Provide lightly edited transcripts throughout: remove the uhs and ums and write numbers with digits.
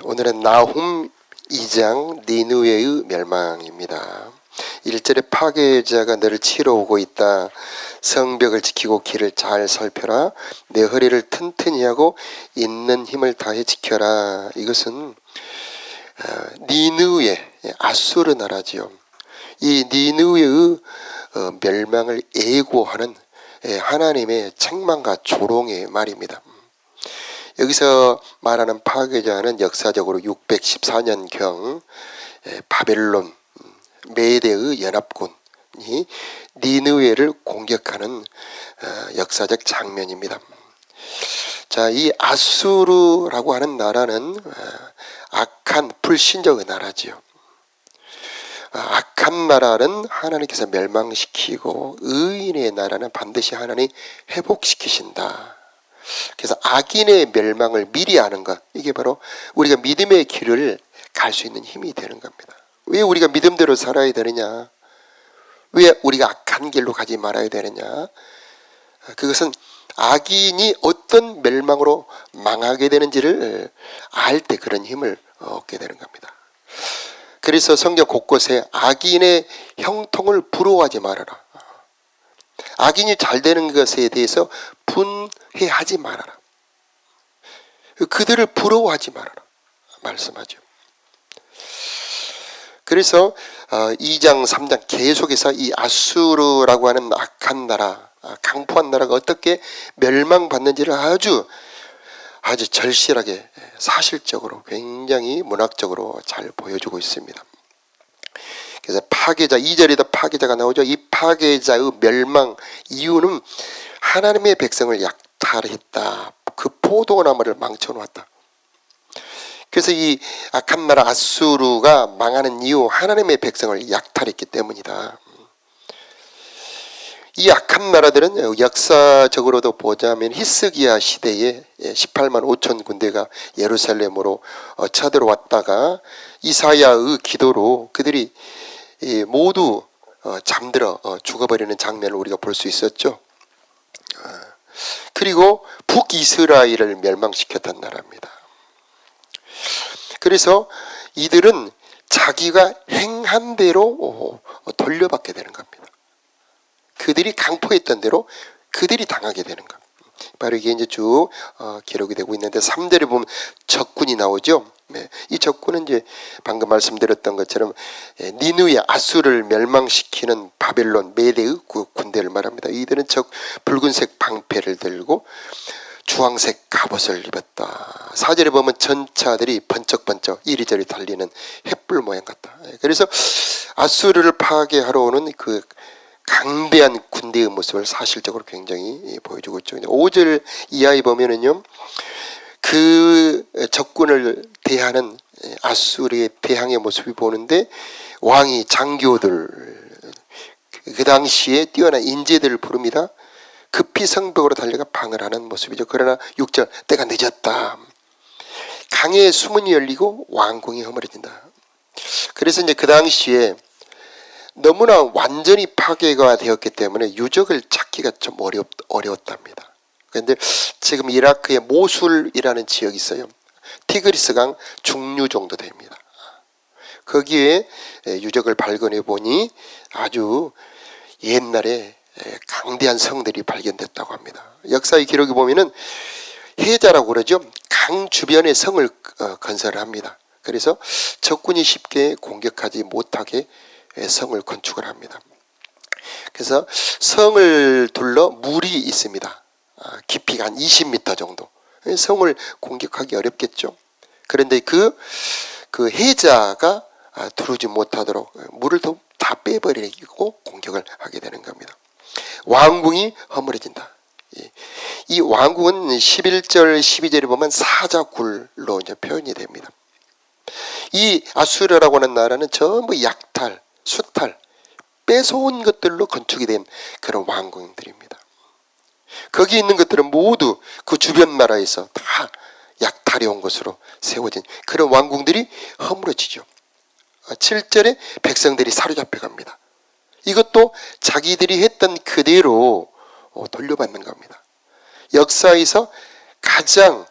오늘은 나훔 2장 니느웨의 멸망입니다. 1절에 파괴자가 너를 치러 오고 있다. 성벽을 지키고 길을 잘 살펴라. 내 허리를 튼튼히 하고 있는 힘을 다해 지켜라. 이것은 니느웨, 아수르 나라지요. 이 니느웨의 멸망을 예고하는 하나님의 책망과 조롱의 말입니다. 여기서 말하는 파괴자는 역사적으로 614년경 바벨론 메대의 연합군이 니느웨를 공격하는 역사적 장면입니다. 자, 이 아수르라고 하는 나라는 악한 불신적의 나라지요. 악한 나라는 하나님께서 멸망시키고 의인의 나라는 반드시 하나님이 회복시키신다. 그래서 악인의 멸망을 미리 아는 것, 이게 바로 우리가 믿음의 길을 갈 수 있는 힘이 되는 겁니다. 왜 우리가 믿음대로 살아야 되느냐? 왜 우리가 악한 길로 가지 말아야 되느냐? 그것은 악인이 어떤 멸망으로 망하게 되는지를 알 때 그런 힘을 얻게 되는 겁니다. 그래서 성경 곳곳에 악인의 형통을 부러워하지 말아라. 악인이 잘 되는 것에 대해서 분해하지 말아라. 그들을 부러워하지 말아라. 말씀하죠. 그래서 2장 3장 계속해서 이 아수르라고 하는 악한 나라, 강포한 나라가 어떻게 멸망받는지를 아주 절실하게 사실적으로 굉장히 문학적으로 잘 보여주고 있습니다. 그래서 파괴자, 2절에도 파괴자가 나오죠. 이 파괴자의 멸망 이유는 하나님의 백성을 약탈했다. 그 포도나무를 망쳐놓았다. 그래서 이 악한 나라 아수르가 망하는 이유, 하나님의 백성을 약탈했기 때문이다. 이 악한 나라들은 역사적으로도 보자면 히스기야 시대에 18만 5천 군대가 예루살렘으로 쳐들어왔다가 이사야의 기도로 그들이 모두 잠들어 죽어버리는 장면을 우리가 볼 수 있었죠. 그리고 북이스라엘을 멸망시켰던 나라입니다. 그래서 이들은 자기가 행한 대로 돌려받게 되는 겁니다. 그들이 강포했던 대로 그들이 당하게 되는 겁니다. 바로 이게 이제 쭉 기록이 되고 있는데 3절에 보면 적군이 나오죠. 네. 이 적군은 이제 방금 말씀드렸던 것처럼 니느웨 아수르를 멸망시키는 바벨론 메대의 군대를 말합니다. 이들은 붉은색 방패를 들고 주황색 갑옷을 입었다. 4절에 보면 전차들이 번쩍번쩍 이리저리 달리는 횃불 모양 같다. 그래서 아수르를 파괴하러 오는 그 강대한 군대의 모습을 사실적으로 굉장히 보여주고 있죠. 5절 이하에 보면은요, 그 적군을 대하는 아수르의 대항의 모습이 보는데 왕이 장교들, 그 당시에 뛰어난 인재들을 부릅니다. 급히 성벽으로 달려가 방을 하는 모습이죠. 그러나 6절 때가 늦었다. 강의 수문이 열리고 왕궁이 허물어진다. 그래서 이제 그 당시에 너무나 완전히 파괴가 되었기 때문에 유적을 찾기가 좀 어려웠답니다. 그런데 지금 이라크의 모술이라는 지역이 있어요. 티그리스강 중류 정도 됩니다. 거기에 유적을 발견해 보니 아주 옛날에 강대한 성들이 발견됐다고 합니다. 역사의 기록에 보면은 해자라고 그러죠. 강 주변에 성을 건설합니다. 그래서 적군이 쉽게 공격하지 못하게 성을 건축을 합니다. 그래서 성을 둘러 물이 있습니다. 깊이가 한 20m 정도. 성을 공격하기 어렵겠죠. 그런데 그 해자가 들어오지 못하도록 물을 다 빼버리고 공격을 하게 되는 겁니다. 왕궁이 허물어진다. 이 왕궁은 11절 12절에 보면 사자굴로 이제 표현이 됩니다. 이 아수르라고 하는 나라는 전부 약탈, 수탈, 뺏어온 것들로 건축이 된 그런 왕궁들입니다. 거기 있는 것들은 모두 그 주변 나라에서 다 약탈해 온 것으로 세워진 그런 왕궁들이 허물어지죠. 7절에 백성들이 사로잡혀 갑니다. 이것도 자기들이 했던 그대로 돌려받는 겁니다. 역사에서 가장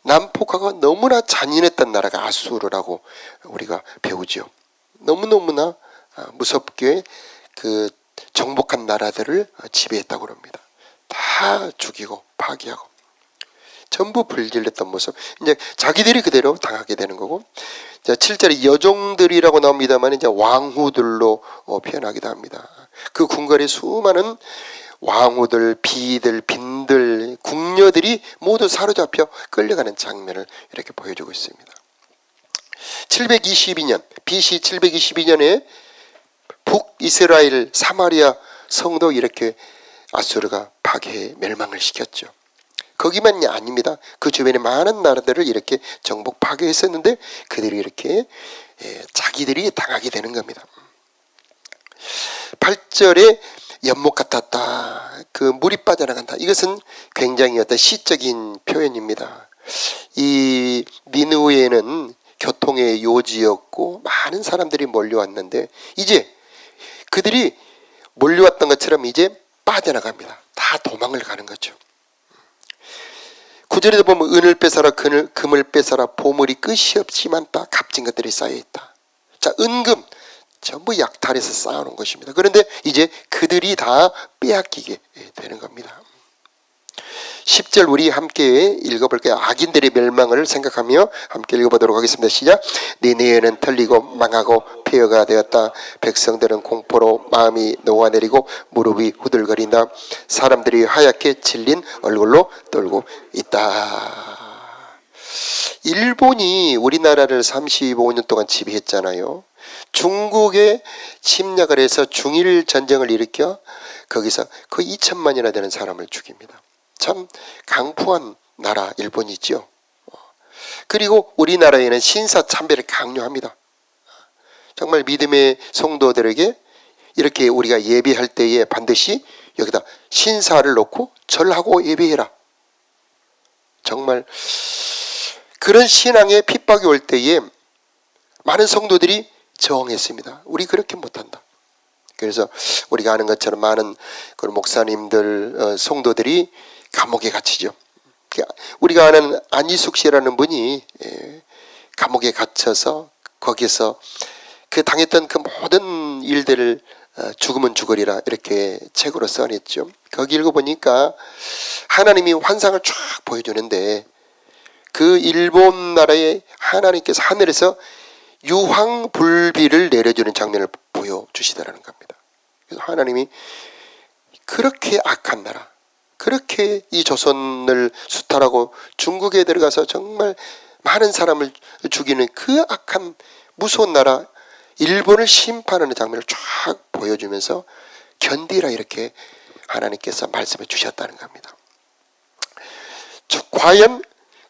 난폭하고 너무나 잔인했던 나라가 아수르라고 우리가 배우죠. 너무너무나 무섭게 그 정복한 나라들을 지배했다고 합니다. 다 죽이고 파괴하고 전부 불질렀던 모습. 이제 자기들이 그대로 당하게 되는 거고, 7절에 여종들이라고 나옵니다만 이제 왕후들로 표현하기도 합니다. 그 궁궐에 수많은 왕후들, 비들, 빈들, 궁녀들이 모두 사로잡혀 끌려가는 장면을 이렇게 보여주고 있습니다. 722년, BC 722년에 북이스라엘 사마리아 성도 이렇게 아수르가 파괴해 멸망을 시켰죠. 거기만이 아닙니다. 그 주변에 많은 나라들을 이렇게 정복 파괴했었는데 그들이 이렇게 자기들이 당하게 되는 겁니다. 8절에 연못 같았다. 그 물이 빠져나간다. 이것은 굉장히 어떤 시적인 표현입니다. 이 니느웨에는 교통의 요지였고 많은 사람들이 몰려왔는데 이제 그들이 몰려왔던 것처럼 이제 빠져나갑니다. 다 도망을 가는 거죠. 9절에도 보면 은을 뺏어라 금을 뺏어라 보물이 끝이 없이 많다. 값진 것들이 쌓여있다. 자, 은금 전부 약탈해서 쌓아놓은 것입니다. 그런데 이제 그들이 다 빼앗기게 되는 겁니다. 10절 우리 함께 읽어볼게요. 악인들의 멸망을 생각하며 함께 읽어보도록 하겠습니다. 시작. 니느웨는 털리고 망하고 폐허가 되었다. 백성들은 공포로 마음이 녹아내리고 무릎이 후들거린다. 사람들이 하얗게 질린 얼굴로 떨고 있다. 일본이 우리나라를 35년 동안 지배했잖아요. 중국에 침략을 해서 중일 전쟁을 일으켜 거기서 거의 2천만이나 되는 사람을 죽입니다. 참 강포한 나라 일본이죠. 그리고 우리나라에는 신사 참배를 강요합니다. 정말 믿음의 성도들에게 이렇게 우리가 예배할 때에 반드시 여기다 신사를 놓고 절하고 예배해라. 정말 그런 신앙의 핍박이 올 때에 많은 성도들이 저항했습니다. 우리 그렇게 못한다. 그래서 우리가 아는 것처럼 많은 그런 목사님들, 성도들이 감옥에 갇히죠. 우리가 아는 안희숙 씨라는 분이 감옥에 갇혀서 거기서 그 당했던 그 모든 일들을 죽으면 죽으리라 이렇게 책으로 써냈죠. 거기 읽어보니까 하나님이 환상을 쫙 보여주는데 그 일본 나라의 하나님께서 하늘에서 유황불비를 내려주는 장면을 보여주시더라는 겁니다. 그래서 하나님이 그렇게 악한 나라, 그렇게 이 조선을 수탈하고 중국에 들어가서 정말 많은 사람을 죽이는 그 악한 무서운 나라 일본을 심판하는 장면을 쫙 보여주면서 견디라 이렇게 하나님께서 말씀해 주셨다는 겁니다. 과연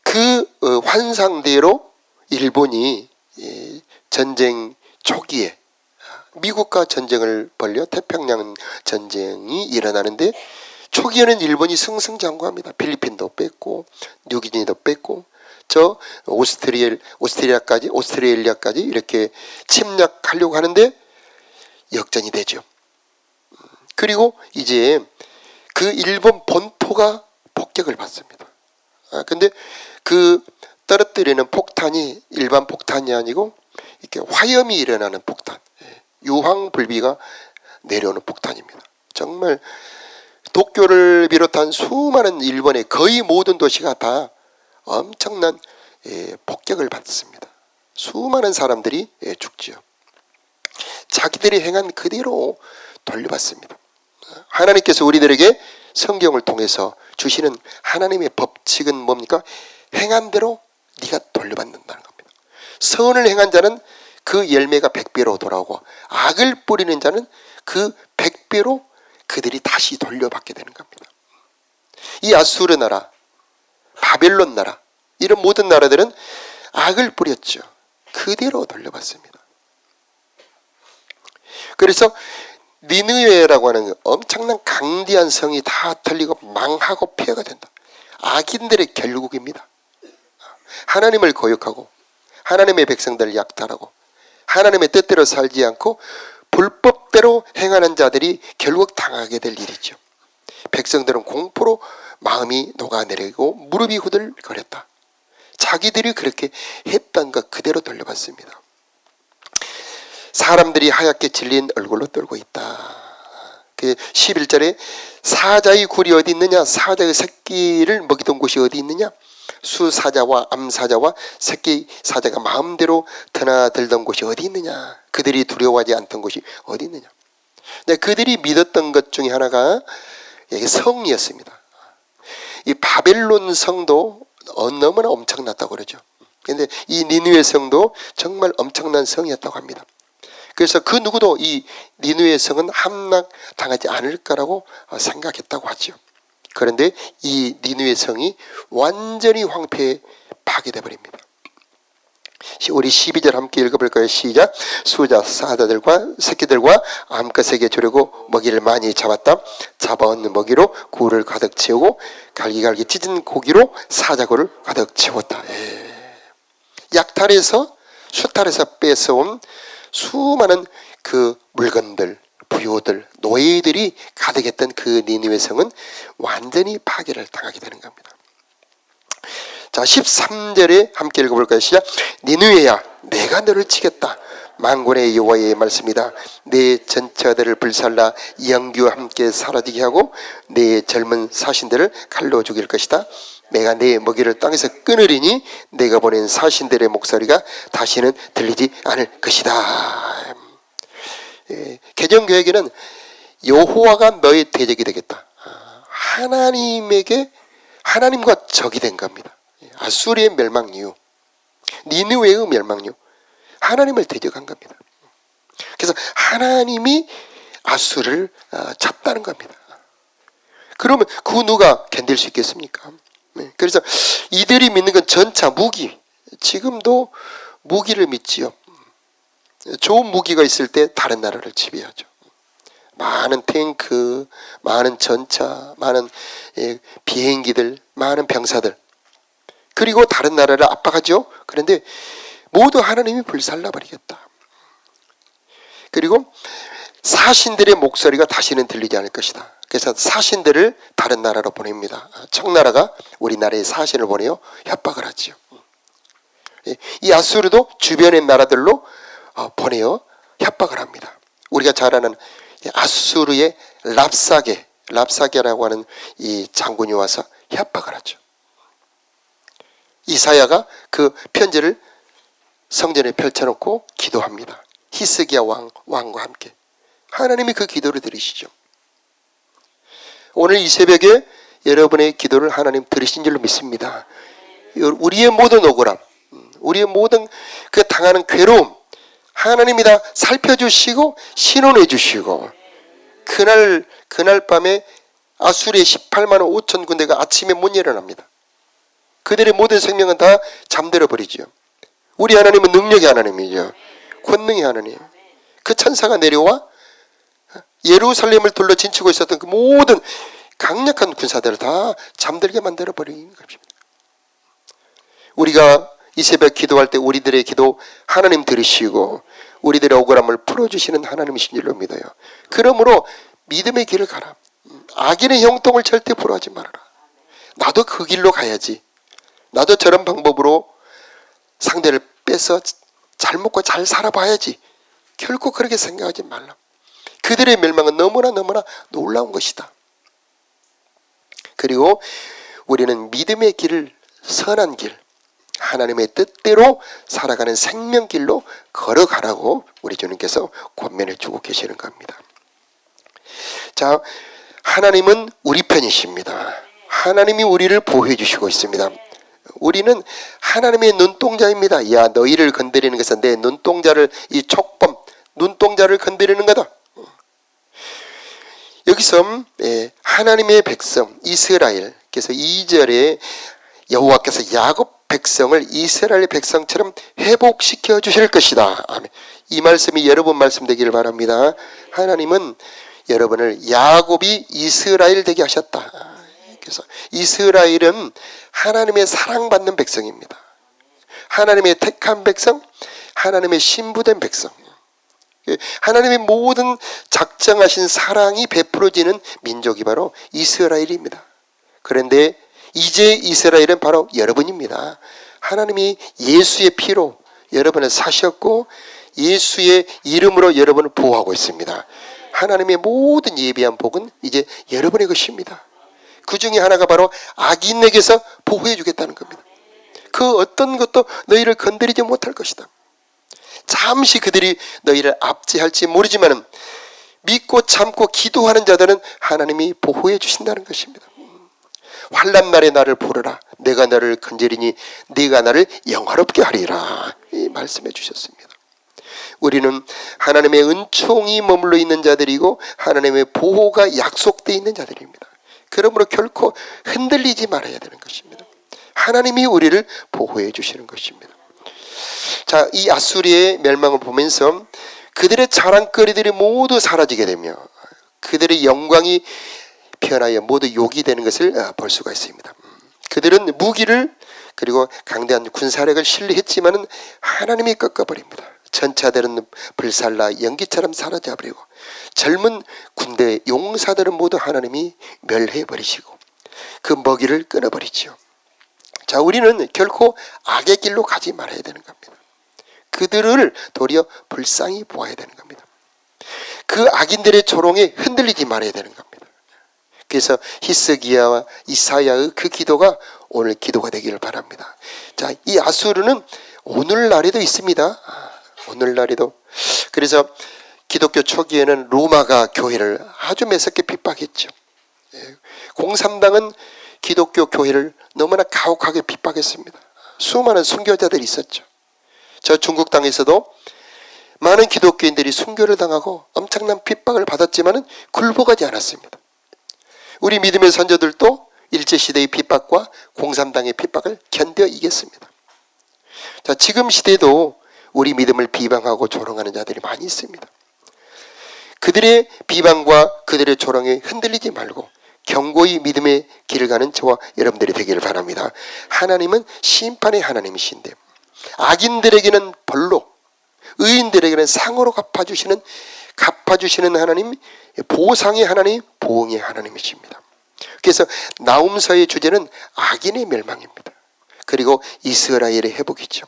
그 환상대로 일본이 전쟁 초기에 미국과 전쟁을 벌여 태평양 전쟁이 일어나는데 초기에는 일본이 승승장구합니다. 필리핀도 뺐고 뉴기니도 뺐고 저 오스트레일리아까지 이렇게 침략하려고 하는데 역전이 되죠. 그리고 이제 그 일본 본토가 폭격을 받습니다. 근데 그 떨어뜨리는 폭탄이 일반 폭탄이 아니고 이렇게 화염이 일어나는 폭탄, 유황불비가 내려오는 폭탄입니다. 정말 도쿄를 비롯한 수많은 일본의 거의 모든 도시가 다 엄청난 폭격을 받습니다. 수많은 사람들이 죽지요. 자기들이 행한 그대로 돌려받습니다. 하나님께서 우리들에게 성경을 통해서 주시는 하나님의 법칙은 뭡니까? 행한 대로 네가 돌려받는다는 겁니다. 선을 행한 자는 그 열매가 100배로 돌아오고 악을 뿌리는 자는 그 100배로 그들이 다시 돌려받게 되는 겁니다. 이 아수르 나라, 바벨론 나라 이런 모든 나라들은 악을 뿌렸죠. 그대로 돌려받습니다. 그래서 니느웨라고 하는 엄청난 강대한 성이 다 털리고 망하고 폐허가 된다. 악인들의 결국입니다. 하나님을 거역하고 하나님의 백성들을 약탈하고 하나님의 뜻대로 살지 않고 불법대로 행하는 자들이 결국 당하게 될 일이죠. 백성들은 공포로 마음이 녹아내리고 무릎이 후들거렸다. 자기들이 그렇게 했던 것 그대로 돌려받습니다. 사람들이 하얗게 질린 얼굴로 떨고 있다. 그 11절에 사자의 굴이 어디 있느냐? 사자의 새끼를 먹이던 곳이 어디 있느냐? 수사자와 암사자와 새끼 사자가 마음대로 드나들던 곳이 어디 있느냐? 그들이 두려워하지 않던 곳이 어디 있느냐? 그들이 믿었던 것 중에 하나가 성이었습니다. 이 바벨론 성도 너무나 엄청났다고 그러죠. 그런데 이 니느웨 성도 정말 엄청난 성이었다고 합니다. 그래서 그 누구도 이 니느웨 성은 함락당하지 않을 거라고 생각했다고 하죠. 그런데 이 니느웨 성이 완전히 황폐에 파괴돼 버립니다. 우리 12절 함께 읽어볼까요? 시작. 수자 사자들과 새끼들과 암컷에게 주려고 먹이를 많이 잡았다. 잡아온 먹이로 굴을 가득 채우고 갈기갈기 찢은 고기로 사자굴을 가득 채웠다. 약탈에서 수탈에서 뺏어온 수많은 그 물건들, 부요들, 노예들이 가득했던 그 니느웨 성은 완전히 파괴를 당하게 되는 겁니다. 자, 13절에 함께 읽어볼까요? 시작. 니느웨야, 내가 너를 치겠다. 만군의 여호와의 말씀이다. 내 전처들을 불살라 영규와 함께 사라지게 하고 내 젊은 사신들을 칼로 죽일 것이다. 내가 내 먹이를 땅에서 끊으리니 내가 보낸 사신들의 목소리가 다시는 들리지 않을 것이다. 개정교회에는 여호와가 너의 대적이 되겠다. 하나님과 적이 된 겁니다. 아수리의 멸망 이후, 니느웨의 멸망 이후 하나님을 대적한 겁니다. 그래서 하나님이 아수를 잡다는 겁니다. 그러면 그 누가 견딜 수 있겠습니까? 그래서 이들이 믿는 건 전차, 무기. 지금도 무기를 믿지요. 좋은 무기가 있을 때 다른 나라를 지배하죠. 많은 탱크, 많은 전차, 많은 비행기들, 많은 병사들. 그리고 다른 나라를 압박하죠. 그런데 모두 하나님이 불살라버리겠다. 그리고 사신들의 목소리가 다시는 들리지 않을 것이다. 그래서 사신들을 다른 나라로 보냅니다. 청나라가 우리나라에 사신을 보내요. 협박을 하죠. 이 아수르도 주변의 나라들로 보내요. 협박을 합니다. 우리가 잘 아는 아수르의 랍사게라고 하는 이 장군이 와서 협박을 하죠. 이사야가 그 편지를 성전에 펼쳐놓고 기도합니다. 히스기야 왕과 함께. 하나님이 그 기도를 들으시죠. 오늘 이 새벽에 여러분의 기도를 하나님 들으신 줄로 믿습니다. 우리의 모든 억울함, 우리의 모든 그 당하는 괴로움, 하나님이 다 살펴주시고 신원해 주시고, 그날 밤에 아수리의 18만 5천 군대가 아침에 못 일어납니다. 그들의 모든 생명은 다 잠들어 버리죠. 우리 하나님은 능력의 하나님이죠. 권능의 하나님. 그 천사가 내려와 예루살렘을 둘러 진치고 있었던 그 모든 강력한 군사들을 다 잠들게 만들어 버리는 것입니다. 우리가 이 새벽 기도할 때 우리들의 기도 하나님 들으시고 우리들의 억울함을 풀어주시는 하나님이신 줄로 믿어요. 그러므로 믿음의 길을 가라. 악인의 형통을 절대 부러워하지 말아라. 나도 그 길로 가야지. 나도 저런 방법으로 상대를 빼서 잘 먹고 잘 살아봐야지. 결코 그렇게 생각하지 말라. 그들의 멸망은 너무나 놀라운 것이다. 그리고 우리는 믿음의 길을, 선한 길, 하나님의 뜻대로 살아가는 생명길로 걸어가라고 우리 주님께서 권면을 주고 계시는 겁니다. 자, 하나님은 우리 편이십니다. 하나님이 우리를 보호해 주시고 있습니다. 우리는 하나님의 눈동자입니다. 야, 너희를 건드리는 것은 내 눈동자를, 이 촉범, 눈동자를 건드리는 거다. 여기서 하나님의 백성 이스라엘, 그래서 2절에 여호와께서 야곱 백성을 이스라엘 백성처럼 회복시켜 주실 것이다. 아멘. 이 말씀이 여러분 말씀 되기를 바랍니다. 하나님은 여러분을 야곱이 이스라엘 되게 하셨다. 그래서 이스라엘은 하나님의 사랑받는 백성입니다. 하나님의 택한 백성, 하나님의 신부된 백성. 하나님의 모든 작정하신 사랑이 베풀어지는 민족이 바로 이스라엘입니다. 그런데 이제 이스라엘은 바로 여러분입니다. 하나님이 예수의 피로 여러분을 사셨고 예수의 이름으로 여러분을 보호하고 있습니다. 하나님의 모든 예비한 복은 이제 여러분의 것입니다. 그 중에 하나가 바로 악인에게서 보호해 주겠다는 겁니다. 그 어떤 것도 너희를 건드리지 못할 것이다. 잠시 그들이 너희를 압제할지 모르지만 믿고 참고 기도하는 자들은 하나님이 보호해 주신다는 것입니다. 환난 날에 나를 부르라. 내가 너를 건지리니 네가 나를 영화롭게 하리라. 이 말씀해 주셨습니다. 우리는 하나님의 은총이 머물러 있는 자들이고 하나님의 보호가 약속되어 있는 자들입니다. 그러므로 결코 흔들리지 말아야 되는 것입니다. 하나님이 우리를 보호해 주시는 것입니다. 자, 이 아수리의 멸망을 보면서 그들의 자랑거리들이 모두 사라지게 되며 그들의 영광이 변하여 모두 욕이 되는 것을 볼 수가 있습니다. 그들은 무기를 그리고 강대한 군사력을 신뢰했지만은 하나님이 꺾어버립니다. 전차들은 불살라 연기처럼 사라져버리고 젊은 군대 용사들은 모두 하나님이 멸해버리시고 그 먹이를 끊어버리죠. 자, 우리는 결코 악의 길로 가지 말아야 되는 겁니다. 그들을 도리어 불쌍히 보아야 되는 겁니다. 그 악인들의 조롱에 흔들리지 말아야 되는 겁니다. 그래서 히스기야와 이사야의 그 기도가 오늘 기도가 되기를 바랍니다. 자, 이 아수르는 오늘날에도 있습니다. 오늘날에도. 그래서 기독교 초기에는 로마가 교회를 아주 매섭게 핍박했죠. 공산당은 기독교 교회를 너무나 가혹하게 핍박했습니다. 수많은 순교자들이 있었죠. 저 중국 땅에서도 많은 기독교인들이 순교를 당하고 엄청난 핍박을 받았지만 굴복하지 않았습니다. 우리 믿음의 선조들도 일제시대의 핍박과 공산당의 핍박을 견뎌 이겼습니다. 자, 지금 시대에도 우리 믿음을 비방하고 조롱하는 자들이 많이 있습니다. 그들의 비방과 그들의 조롱에 흔들리지 말고 견고히 믿음의 길을 가는 저와 여러분들이 되기를 바랍니다. 하나님은 심판의 하나님이신데 악인들에게는 벌로, 의인들에게는 상으로 갚아주시는 하나님, 보상의 하나님, 보응의 하나님이십니다. 그래서 나훔서의 주제는 악인의 멸망입니다. 그리고 이스라엘의 회복이죠.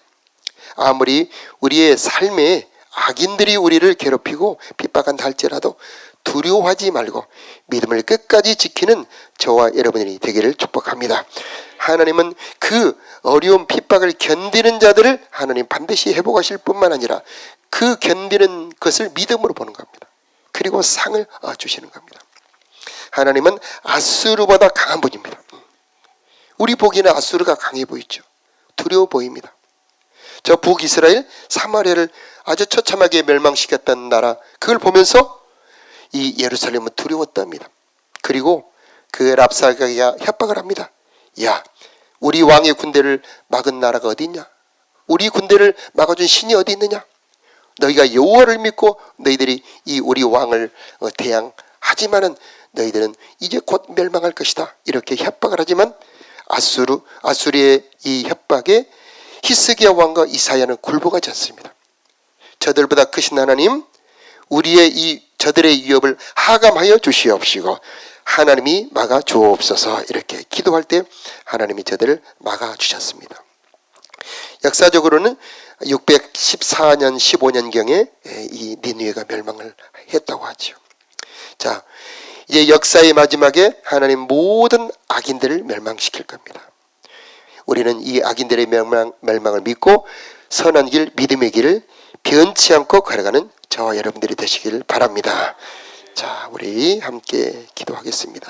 아무리 우리의 삶에 악인들이 우리를 괴롭히고 핍박한다 할지라도 두려워하지 말고 믿음을 끝까지 지키는 저와 여러분이 되기를 축복합니다. 하나님은 그 어려운 핍박을 견디는 자들을 하나님 반드시 회복하실 뿐만 아니라 그 견디는 것을 믿음으로 보는 겁니다. 그리고 상을 주시는 겁니다. 하나님은 아수르보다 강한 분입니다. 우리 보기에는 아수르가 강해 보이죠. 두려워 보입니다. 저 북이스라엘 사마리아를 아주 처참하게 멸망시켰던 나라, 그걸 보면서 이 예루살렘은 두려웠답니다. 그리고 그 랍사가가 협박을 합니다. 야, 우리 왕의 군대를 막은 나라가 어디 있냐? 우리 군대를 막아준 신이 어디 있느냐? 너희가 여호와를 믿고 너희들이 이 우리 왕을 대항하지만은 너희들은 이제 곧 멸망할 것이다. 이렇게 협박을 하지만 아수리의 이 협박에 히스기야 왕과 이사야는 굴복하지 않습니다. 저들보다 크신 하나님, 우리의 저들의 위협을 하감하여 주시옵시고 하나님이 막아 주옵소서. 이렇게 기도할 때 하나님이 저들을 막아 주셨습니다. 역사적으로는 614년 15년경에 이 니느웨가 멸망을 했다고 하죠. 자, 이제 역사의 마지막에 하나님 모든 악인들을 멸망시킬 겁니다. 우리는 이 악인들의 멸망을 믿고 선한 길, 믿음의 길을 변치 않고 걸어가는 저와 여러분들이 되시길 바랍니다. 자, 우리 함께 기도하겠습니다.